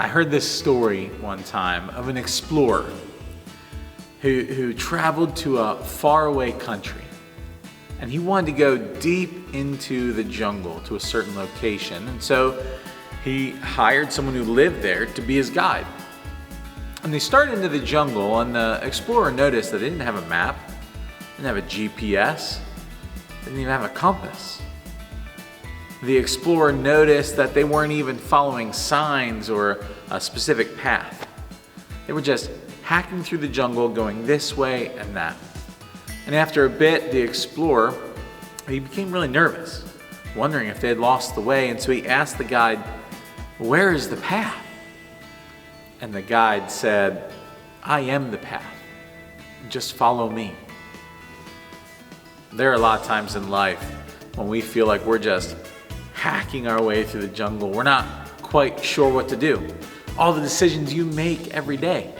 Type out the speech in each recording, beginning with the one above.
I heard this story one time of an explorer who traveled to a faraway country. And he wanted to go deep into the jungle to a certain location. And so he hired someone who lived there to be his guide. And they started into the jungle, and the explorer noticed that they didn't have a map, didn't have a GPS, didn't even have a compass. The explorer noticed that they weren't even following signs or a specific path. They were just hacking through the jungle, going this way and that. And after a bit, the explorer, he became really nervous, wondering if they had lost the way. And so he asked the guide, "Where is the path?" And the guide said, "I am the path. Just follow me." There are a lot of times in life when we feel like we're just hacking our way through the jungle. We're not quite sure what to do. All the decisions you make every day,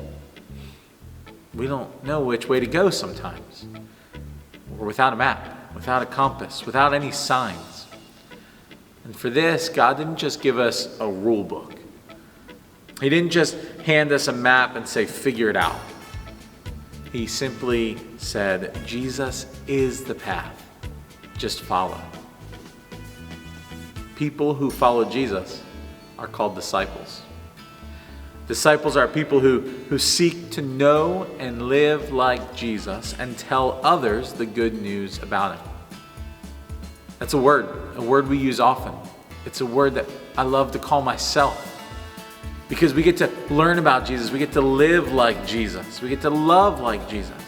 we don't know which way to go sometimes. We're without a map, without a compass, without any signs. And for this, God didn't just give us a rule book. He didn't just hand us a map and say, "Figure it out." He simply said, "Jesus is the path. Just follow." People who follow Jesus are called disciples. Disciples are people who seek to know and live like Jesus and tell others the good news about him. That's a word we use often. It's a word that I love to call myself, because we get to learn about Jesus. We get to live like Jesus. We get to love like Jesus.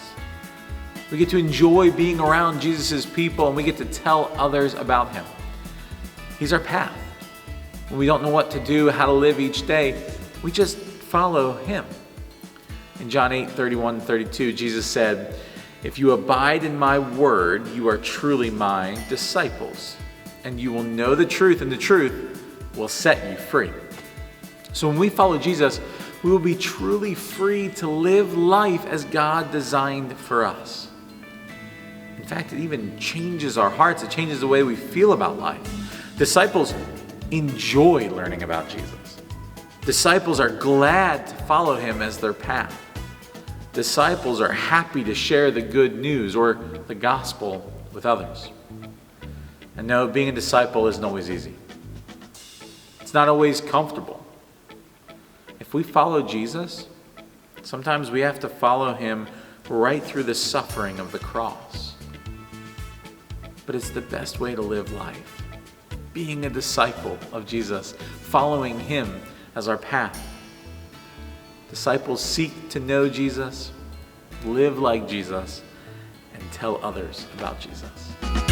We get to enjoy being around Jesus' people, and we get to tell others about him. He's our path. When we don't know what to do, how to live each day, we just follow him. In John 8:31-32, Jesus said, "If you abide in my word, you are truly my disciples, and you will know the truth, and the truth will set you free." So when we follow Jesus, we will be truly free to live life as God designed for us. In fact, it even changes our hearts. It changes the way we feel about life. Disciples enjoy learning about Jesus. Disciples are glad to follow him as their path. Disciples are happy to share the good news or the gospel with others. And no, being a disciple isn't always easy. It's not always comfortable. If we follow Jesus, sometimes we have to follow him right through the suffering of the cross. But it's the best way to live life. Being a disciple of Jesus, following him as our path. Disciples seek to know Jesus, live like Jesus, and tell others about Jesus.